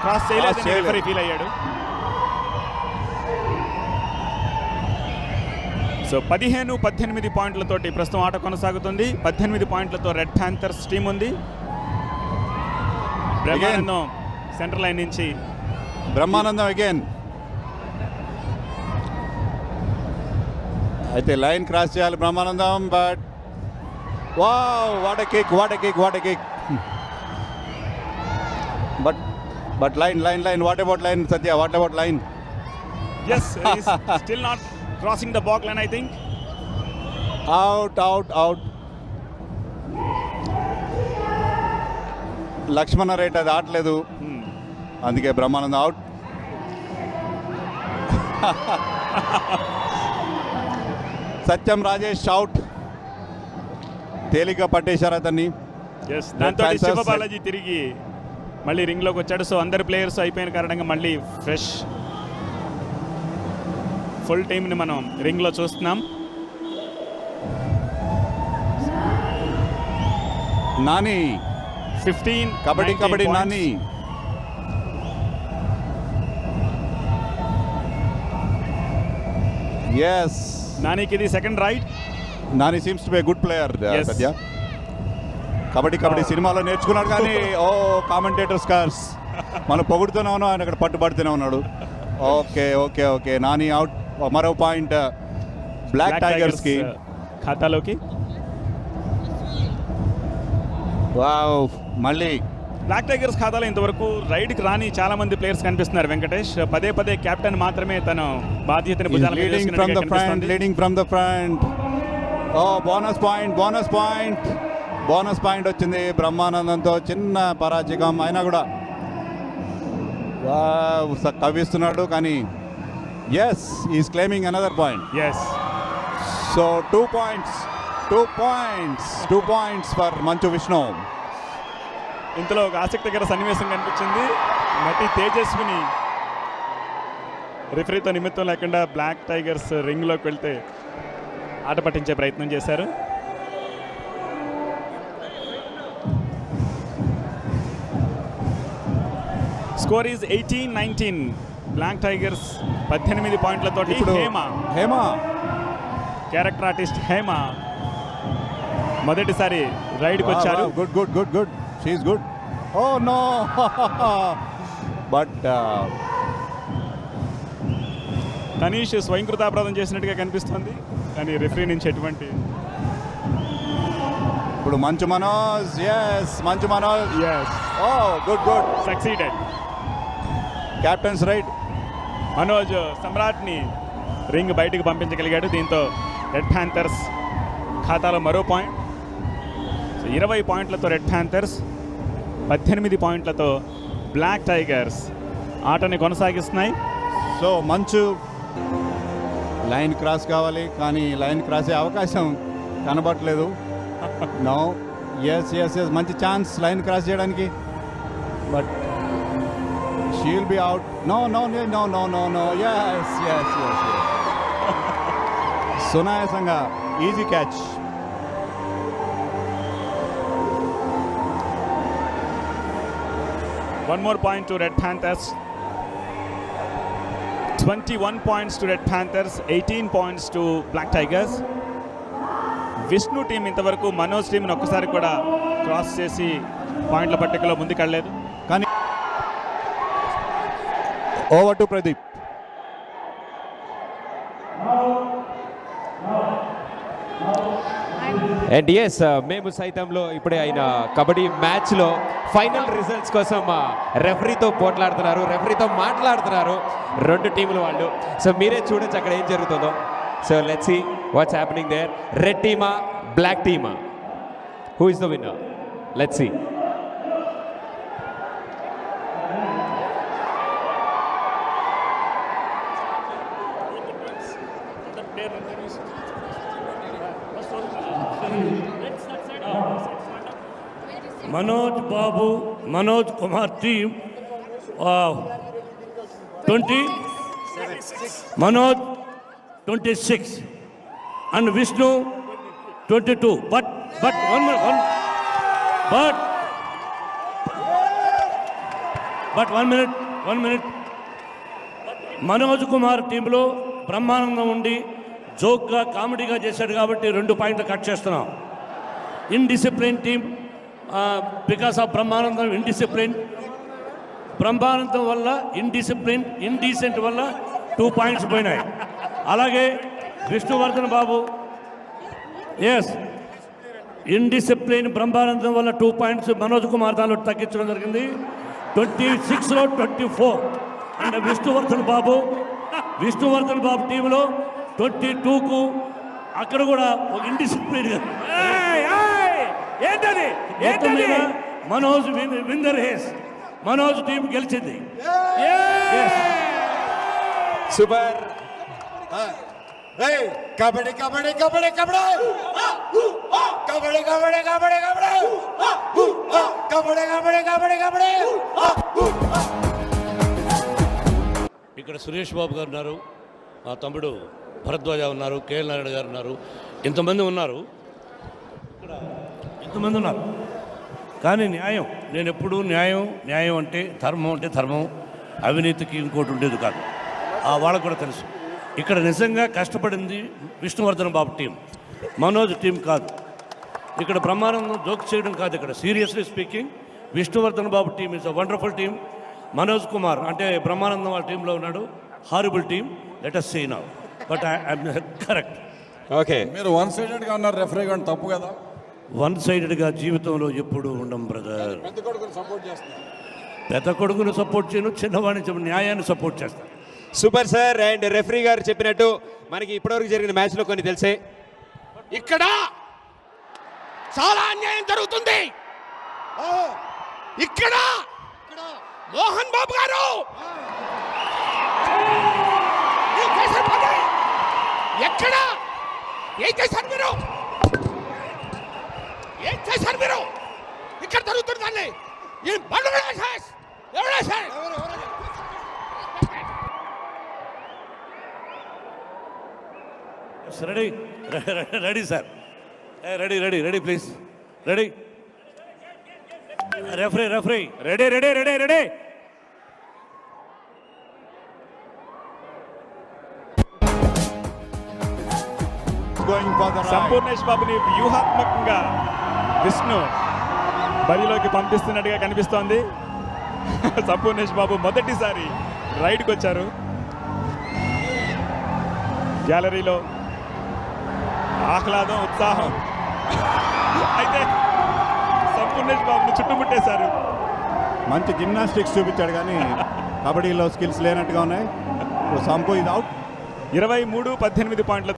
Cross చేయలేదని referee feel అయ్యాడు. So 15-18 పాయింట్లతోటి ప్రస్తుతం ఆట కొనసాగుతుంది. 18 పాయింట్లతో రెడ్ ప్యాంథర్స్ టీం ఉంది. బ్రహ్మానందం సెంటర్ లైన్ నుంచి బ్రహ్మానందం అగైన్ అయితే లైన్ క్రాస్ చేయాలి Brahmanandam. But wow what a kick, what a kick, what a kick. But line line line what about line Satya, what about line? yes still not crossing the back line I think. Out Lakshmana rate అది ఆడలేదు, అందుకే Brahmanandam out. సత్యం Rajesh out, తేలిగ్గా పట్టేశారు అతన్ని. దాంతో శివబాలాజీ తిరిగి మళ్ళీ రింగ్లోకి వచ్చాడు. So అందరు ప్లేయర్స్ అయిపోయిన కారణంగా మళ్ళీ ఫ్రెష్ ఫుల్ టీమ్ని మనం రింగ్లో చూస్తున్నాం. నాని 15 కబడ్డీ నాని. ఎస్ నానికి ఇది second right. Nani seems to be good player Satya. Kabaddi సినిమాలో నేర్చుకున్నాడు కానీ కామెంటేటర్స్ కార్స్ మనం పొగుడుతూనే ఉన్నాం, ఆయన అక్కడ పట్టుబడుతూనే ఉన్నాడు. Okay Nani out. మరో పాయింట్ బ్లాక్ టైగర్స్ కి ఖాతాలోకి. వావ్ మళ్ళీ బ్లాక్ టైగర్స్ ఖాతాలో ఇంతవరకు రైడ్కి రాని చాలా మంది ప్లేయర్స్ కనిపిస్తున్నారు. వెంకటేష్ పదే కెప్టెన్ మాత్రమే తన బాధ్యతను leading from the front. Bonus point వచ్చింది బ్రహ్మానందంతో. చిన్న పరాజకం అయినా కూడా కవిస్తున్నాడు కానీ yes is claiming another point. So 2 points for Manchu Vishnu. ఇంతలో ఒక ఆసక్తికర సన్నివేశం కనిపించింది. నటి తేజస్విని రిఫరీతో నిమిత్తం లేకుండా బ్లాక్ టైగర్స్ రింగ్లోకి వెళ్తే ఆట పట్టించే ప్రయత్నం చేశారు. Score is 18-19. బ్లాక్ టైగర్స్ 18 పాయింట్లతోటి. హేమ క్యారెక్టర్ ఆర్టిస్ట్ హేమ మొదటిసారి రైడ్కి వచ్చారు. Good she is good. Oh no but Tanish స్వయంకృతాపరాధం చేసినట్టుగా కనిపిస్తుంది కానీ రిఫరీ నుంచి ఎటువంటి. ఇప్పుడు Manchu Manoj oh good succeeded. Captains right. Manoj సమ్రాట్ని రింగ్ బయటికి పంపించగలిగాడు. దీంతో రెడ్ ప్యాంథర్స్ ఖాతాలో మరో పాయింట్. 20 పాయింట్లతో రెడ్ ప్యాంథర్స్, 18 పాయింట్లతో బ్లాక్ టైగర్స్ ఆటని కొనసాగిస్తున్నాయి. సో మంచు లైన్ క్రాస్ కావాలి కానీ లైన్ క్రాస్ అయ్యే అవకాశం కనబడట్లేదు. నో ఎస్ మంచి ఛాన్స్ లైన్ క్రాస్ చేయడానికి. But she will be out. No yes సునాయాసంగా easy catch. One more point to Red Panthers. 21 points to Red Panthers, 18 points to Black Tigers. Vishnu team ఇంతవరకు మనోజ్ టీంని ఒక్కసారి కూడా క్రాస్ చేసి పాయింట్ల పట్టికలో ముందుకెళ్ళలేదు. కానీ over to Pradeep. And yes మేము సైతంలో ఇప్పుడే అయిన కబడ్డీ మ్యాచ్లో ఫైనల్ రిజల్ట్స్ కోసం రెఫరీతో పోట్లాడుతున్నారు, రెఫరీతో మాట్లాడుతున్నారు రెండు టీముల వాళ్ళు. సో మీరే చూడొచ్చు అక్కడ ఏం జరుగుతుందో. So let's see what's happening there. Red టీమా బ్లాక్ టీమా, who is the winner? Let's see. Manoj Babu, Manoj Kumar team, 20, Manoj 26, and Vishnu 22. But one more, but 1 minute Manoj Kumar టీంలో బ్రహ్మానందం ఉండి జోక్గా కామెడీగా చేశాడు కాబట్టి 2 పాయింట్లు కట్ చేస్తున్నాం. Indiscipline team because of Brahmanandam indiscipline. Brahmanandam వల్ల ఇండీసెంట్ వల్ల 2 పాయింట్స్ పోయినాయి. అలాగే విష్ణువర్ధన్ బాబు ఎస్ ఇండిసిప్లిన్ బ్రహ్మానందం వల్ల 2 పాయింట్స్ మనోజ్ కుమార్ దానిలో తగ్గించడం జరిగింది. 26లో 24. అండ్ విష్ణువర్ధన్ బాబు టీంలో 22కు అక్కడ కూడా ఒక indiscipline Manoj winner has. Manoj team గెలిచింది. సూపర్. కబడ్డీ కబడ్డీ కబడ్డీ కబడ్డీ కబడ్డీ కబడ్డీ కబడ్డీ కబడ్డీ కబడ్డీ కబడ్డీ కబడ్డీ. ఇక్కడ సురేష్ బాబు గారు ఉన్నారు, మా తమ్ముడు భరద్వాజ ఉన్నారు, కేఎల్ నారాయణ గారు ఉన్నారు, ఇంతమంది ఉన్నారు. కానీ న్యాయం, నేను ఎప్పుడూ న్యాయం అంటే ధర్మం, అవినీతికి ఇంకోటి ఉండేది కాదు. వాళ్ళకు కూడా తెలుసు. ఇక్కడ నిజంగా కష్టపడింది విష్ణువర్ధన్ బాబు టీం, మనోజ్ టీం కాదు. ఇక్కడ బ్రహ్మానందం జోక్ చేయడం కాదు. ఇక్కడ seriously speaking Vishnuvardhan Babu team is a wonderful team. Manoj Kumar అంటే బ్రహ్మానందం వాళ్ళ టీంలో ఉన్నాడు, horrible team. Let us see now. But I'm correct. Okay, మీరు 1 sidedగా ఉన్నారు, రెఫరీ గారు తప్పు కదా. 1 sidedగా జీవితంలో ఎప్పుడు ఉండం బ్రదర్. పెద్ద కొడుకును సపోర్ట్ చేయను, చిన్నవాడిని న్యాయాన్ని సపోర్ట్ చేస్తాను. Super sir. అండ్ రెఫరీ గారు చెప్పినట్టు మనకి ఇప్పటివరకు జరిగిన మ్యాచ్లో కొన్ని తెలిసే. ఇక్కడ చాలా అన్యాయం జరుగుతుంది. ఇక్కడ మోహన్ బాబు గారు ఎక్కడ ఏం చేశారు మీరు? ఇక్కడ జరుగుతుంది దాన్ని ready sir, ready please. Ready referee ready. Sampoornesh బాబుని వ్యూహాత్మకంగా విష్ణు బరిలోకి పంపిస్తున్నట్టుగా కనిపిస్తోంది. సంపూర్ణేష్ బాబు మొదటిసారి రైడ్కి వచ్చారు. గ్యాలరీలో ఆహ్లాదం, ఉత్సాహం. అయితే సంపూర్ణేష్ బాబుని చుట్టుముట్టేశారు. మంచి జిమ్నాస్టిక్స్ చూపించాడు కానీ కబడ్డీలో స్కిల్స్ లేనట్టుగా ఉన్నాయి. సంపూ ఇది అవుట్. 23-18 పాయింట్ల